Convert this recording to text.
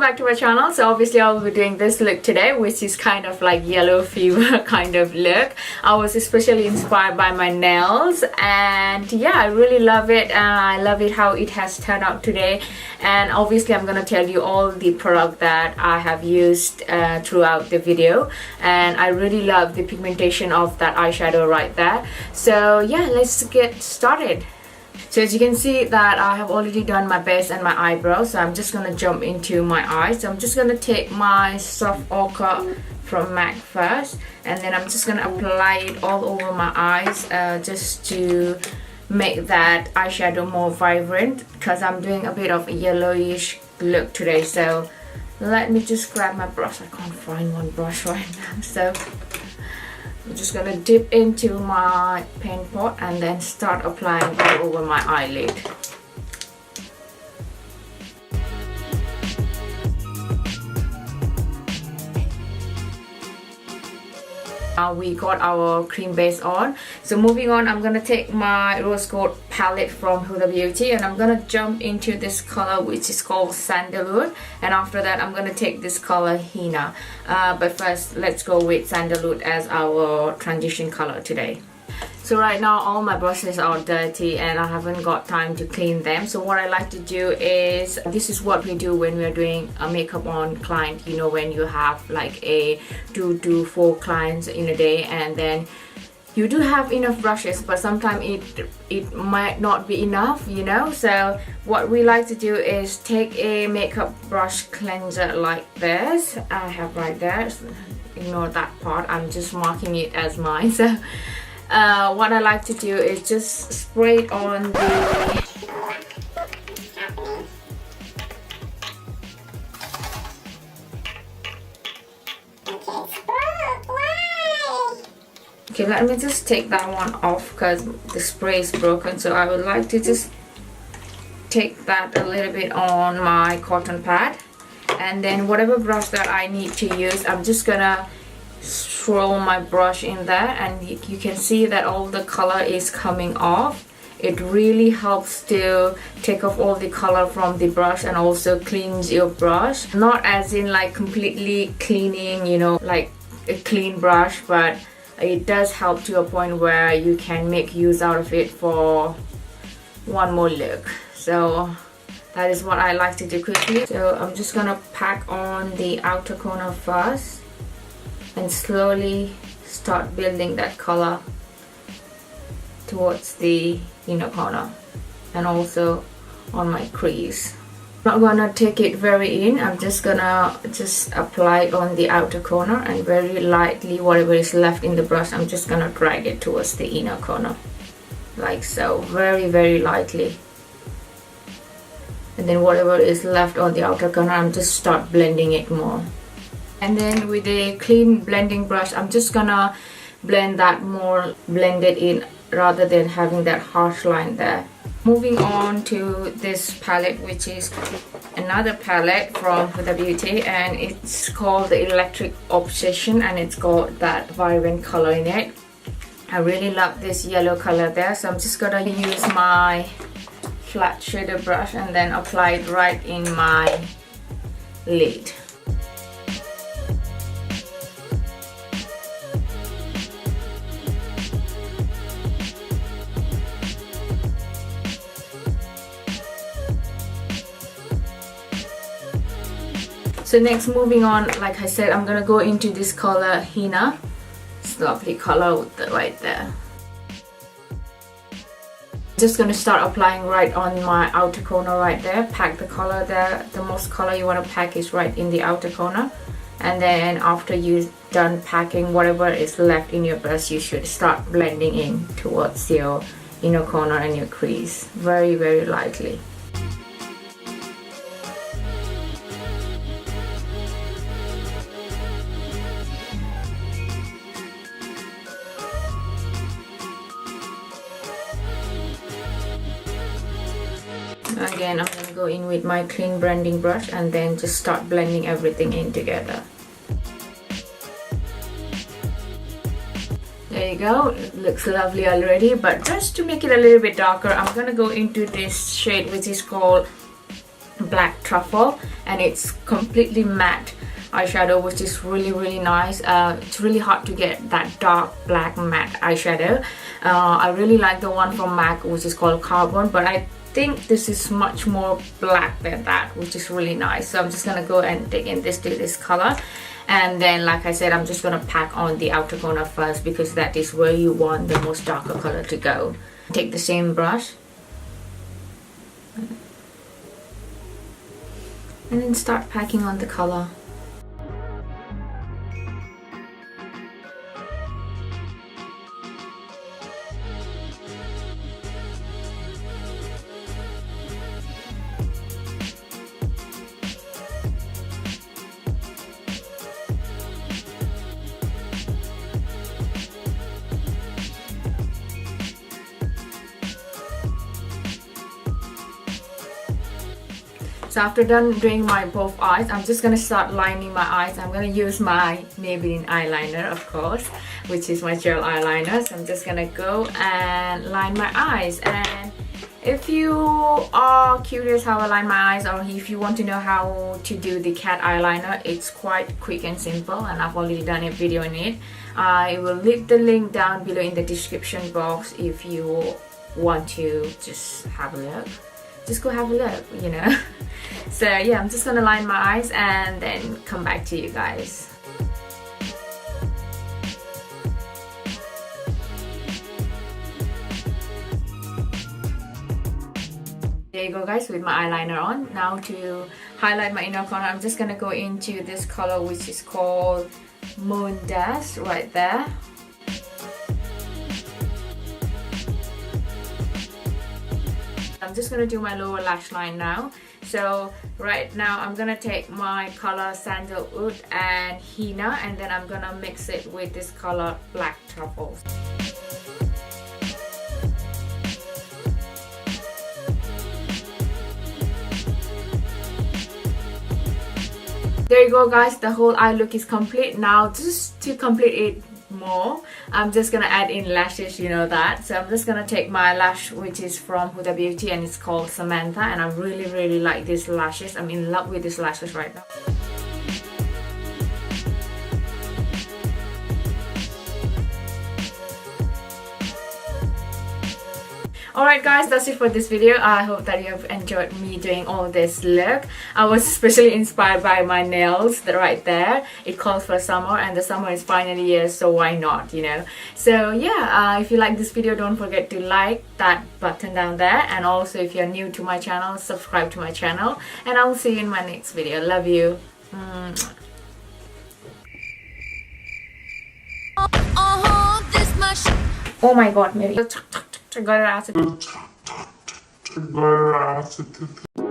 welcome back to my channel. So obviously I will be doing this look today, which is kind of like yellow fever kind of look. I was especially inspired by my nails, and yeah, I really love it. I love it how it has turned out today. And obviously I'm gonna tell you all the product that I have used throughout the video, and I really love the pigmentation of that eyeshadow right there. So yeah, let's get started. So as you can see that I have already done my base and my eyebrows, so I'm just gonna jump into my eyes. So I'm just gonna take my soft ochre from MAC first, and then I'm just gonna apply it all over my eyes just to make that eyeshadow more vibrant, because I'm doing a bit of a yellowish look today. So let me just grab my brush. I can't find one brush right now, so I'm just gonna dip into my paint pot and then start applying it over my eyelid. Now we got our cream base on. So moving on, I'm gonna take my rose gold palette from Huda Beauty, and I'm gonna jump into this color which is called Sandalwood, and after that I'm gonna take this color Henna. But first let's go with Sandalwood as our transition color today. So right now all my brushes are dirty and I haven't got time to clean them. So what I like to do is, this is what we do when we're doing a makeup on client, you know, when you have like a 2 to 4 clients in a day, and then you do have enough brushes, but sometimes it might not be enough, you know. So what we like to do is take a makeup brush cleanser like this. I have right there, so ignore that part, I'm just marking it as mine. So what I like to do is just spray it on the Okay, let me just take that one off because the spray is broken. So I would like to just take that a little bit on my cotton pad, and then whatever brush that I need to use, I'm just gonna throw my brush in there, and you can see that all the color is coming off. It really helps to take off all the color from the brush and also cleans your brush. Not as in like completely cleaning, you know, like a clean brush, but it does help to a point where you can make use out of it for one more look. So that is what I like to do quickly. So I'm just gonna pack on the outer corner first and slowly start building that color towards the inner corner and also on my crease. I'm not gonna take it very in, I'm just gonna apply it on the outer corner, and very lightly whatever is left in the brush, I'm just gonna drag it towards the inner corner like so, very lightly. And then whatever is left on the outer corner, I'm just start blending it more. And then with a clean blending brush, I'm just gonna blend that more, blend it in rather than having that harsh line there. Moving on to this palette, which is another palette from Huda Beauty, and it's called the Electric Obsession, and it's got that vibrant color in it. I really love this yellow color there, so I'm just gonna use my flat shader brush and then apply it right in my lid. So next, moving on, like I said, I'm gonna go into this color Henna. It's a lovely color right there. Just gonna start applying right on my outer corner right there. Pack the color there. The most color you want to pack is right in the outer corner, and then after you're done packing whatever is left in your brush, you should start blending in towards your inner corner and your crease very lightly. Again, I'm going to go in with my clean blending brush and then just start blending everything in together. There you go, it looks lovely already, but just to make it a little bit darker, I'm going to go into this shade which is called Black Truffle, and it's completely matte eyeshadow, which is really nice. It's really hard to get that dark black matte eyeshadow. I really like the one from MAC, which is called Carbon, but I think this is much more black than that, which is really nice. So I'm just gonna go and dig in this color, and then like I said, I'm just gonna pack on the outer corner first, because that is where you want the most darker color to go. Take the same brush and then start packing on the color. So after done doing my both eyes, I'm just gonna start lining my eyes. I'm gonna use my Maybelline eyeliner, of course, which is my gel eyeliner. So I'm just gonna go and line my eyes. And if you are curious how I line my eyes, or if you want to know how to do the cat eyeliner, it's quite quick and simple, and I've already done a video on it. I will leave the link down below in the description box if you want to just have a look. Just go have a look, you know. So yeah, I'm just gonna line my eyes and then come back to you guys. There you go guys, with my eyeliner on. Now to highlight my inner corner, I'm just gonna go into this color, which is called Moon Dash, right there. I'm just gonna do my lower lash line now. So right now I'm gonna take my color Sandalwood and Henna, and then I'm gonna mix it with this color Black Truffles. There you go guys, the whole eye look is complete. Now just to complete it more, I'm just gonna add in lashes, you know that. So I'm just gonna take my lash, which is from Huda Beauty, and it's called Samantha, and I really like these lashes. I'm in love with these lashes right now. Alright guys, that's it for this video. I hope that you have enjoyed me doing all this look. I was especially inspired by my nails right there. It calls for summer, and the summer is finally here, so why not, you know. So yeah, if you like this video, don't forget to like that button down there, and also if you're new to my channel, subscribe to my channel, and I will see you in my next video. Love you. Oh my god, maybe I got it out.